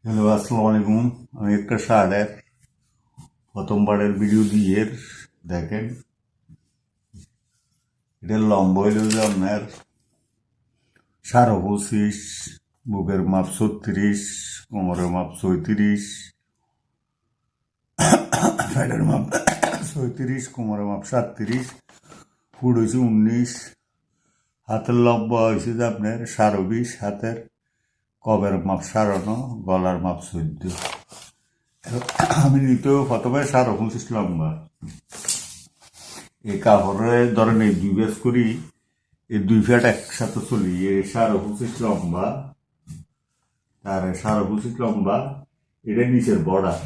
Hello, আসসালামু আলাইকুম। আমি একটা শার্টের প্রথমবারের ভিডিও দিয়ে দেখেন। এটার লম্বা হইল যে আপনার 25.5, বুকের মাপ 36, কোমরের মাপ 36, প্যাটের মাপ 36, কোমরের মাপ 37, ফুট হয়েছে 19, হাতের লম্বা হয়েছে যে আপনার 20.5, হাতের কবের মাপ 9.5, গলার মাপ 14। আমি নিতেও প্রথমে 25 লম্বা। এই কাপড়ে ধরেন এই 2 গজ করি, এই 2 ফিট একসাথে চলি। এই 25 লম্বা, তার 25 লম্বা, এটা নিচের বর্ডার।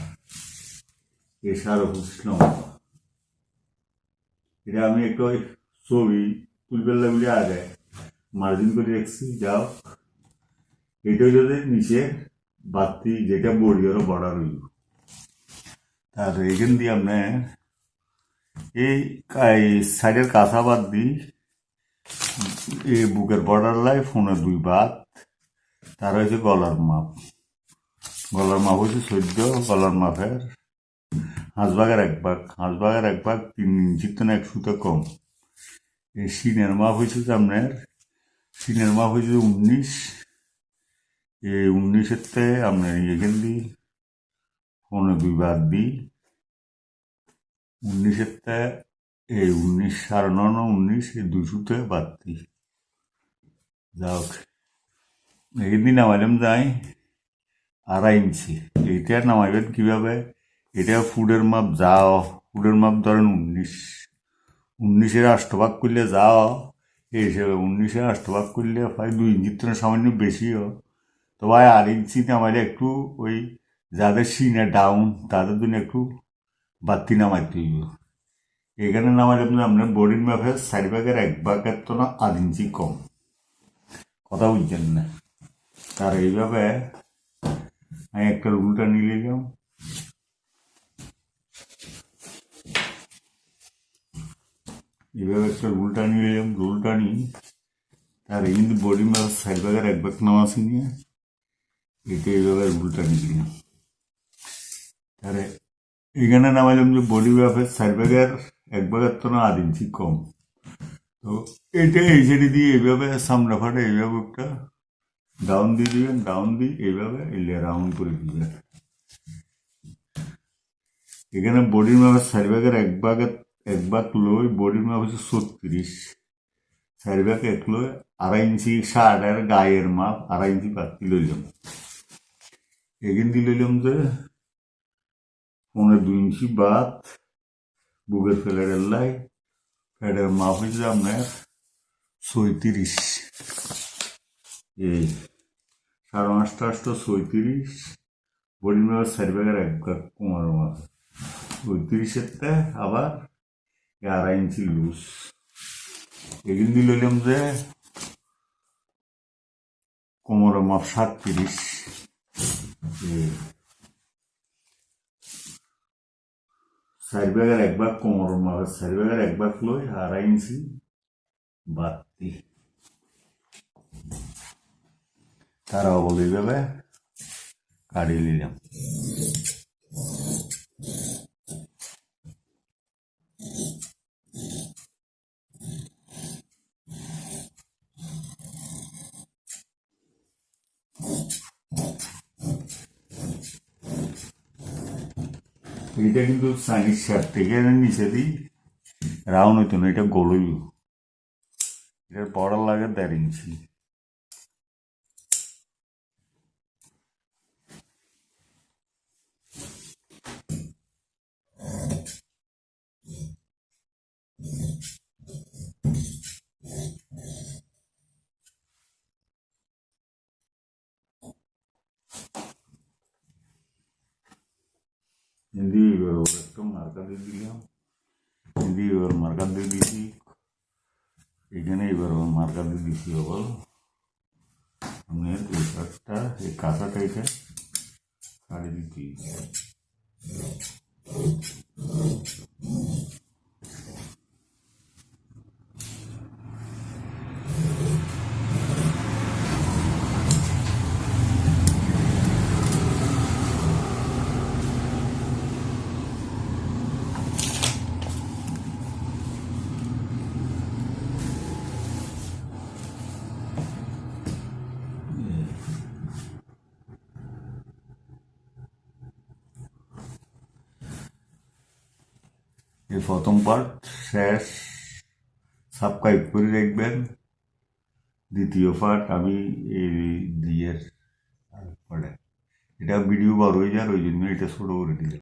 এই 25 লম্বা, এটা আমি একটু ছবি তুলবে লাগলে আগে মার্জিন করে রাখছি। যাও, এটা হইল নিচে বাতি, যেটা বড়িয়ার বর্ডার হইল। আর এইখান দিয়ে আপনার এই সাইডের কাঁচা বাদ দিই, এই বুকের বর্ডার লাই ফোনে 2 বাদ। তার হয়েছে গলার মাপ। গলার মাপ হয়েছে 14, গলার মাপের হাঁসবাগের 1 ভাগ, হাঁসবাগের 1 ভাগ 3 ইঞ্চির তো 1 সুতো কম। এই সিনের মাপ হয়েছে আপনার, সিনের মাপ হয়েছে 19। এই 19-এর আপনার এখান দিই ফোনে 2 বাদ দিই। 19-এর এই 19, 9.5, 19, এই 2 সুতো বাদ দিই। যাও, এইদিন নামাইলাম যাই 2.5 ইঞ্চি। এইটা নামাইবেন কিভাবে? এটা ফুডের মাপ যাও, ফুডের মাপ ধরেন 19, 19-এর 8 ভাগ করলে যাও, এই হিসেবে 19-এর 8 ভাগ করলে প্রায় 2 ইঞ্চির তো সামান্য বেশিও। তো ভাই 2.5 ইঞ্চি নামাইলে একটু ওই যাদের সিনে ডাউন তাদের জন্য একটু বাড়তি নামাইতে হইব। এখানে নামাইলাম যে আপনার বডির মাপের 4 ভাগের 1 ভাগের তো না 2.5 ইঞ্চি কম। কথা বুঝছেন না? তার এইভাবে আমি একটা রুলটা নিয়ে নিলাম। এইভাবে একটা রুলটা নিয়ে নিলাম। রুলটা নিই, তার এই কিন্তু বডি মাপ 4 ভাগের 1 ভাগ নামাছি নিয়ে এটা এইভাবে রুলটা নিয়ে নিলাম। তারে এখানে নামাইলাম যে বডি মাপের 4 ভাগের 1 ভাগের তো না 2.5 ইঞ্চি কম। তো এটা এই সাইডে দিয়ে এইভাবে সামনে ফাটে এইভাবে একটা ডাউন দিয়ে দিবেন, ডাউন দিয়ে এইভাবে এলে রাউন্ড করে দিবেন। এখানে বডির মাপের 4 ভাগের 1 ভাগ লই, বডির মাপ হচ্ছে 36, 4 ভাগ 1 লই 2.5 ইঞ্চি শার্টের গায়ের মাপ 2.5 ইঞ্চি বাড়তি লইলাম। এখান দিয়ে লইলাম যে 2.5 ইঞ্চি বাদ বুকের ফেলের লাই। ফেলের মাপ হচ্ছে আপনার 36, এই 5.5 36, বডির মাপের 4 ভাগের 1 ভাগ কোমর মাপ 36-এর আবার 2.5 ইঞ্চি লুজ। এখান দিয়ে লইলাম যে কোমরের মাপ 37, 4 ভাগের 1 ভাগ কোমরের মাপের 4 ভাগের 1 ভাগ লই 2.5 ইঞ্চি বাড়তি। তারা বলে এইভাবে কাটিয়ে নিলাম। এইটা কিন্তু চাইনিজ শার্ট থেকে নিচে দিই রাউন্ড হইতো না, এটা গোল হইব। এটার বর্ডার লাগে 1.5 ইঞ্চি। হিন্দি একটু মার্কা দিয়ে দিলাম, হিন্দি এবার মার্কা দিয়ে দিয়েছি। এখানে এবার মার্কা দিয়ে দিচ্ছি। আবার আপনার এই শার্টটা এই কাঁচাটা এটা কাটে দিচ্ছি। এই প্রথম পার্ট শেষ সাবস্ক্রাইব করে দেখবেন। দ্বিতীয় পার্ট আমি এই দিয়ে পরে এটা ভিডিও বড় হয়ে যায়, ওই জন্য এটা ছোট করে দিলাম।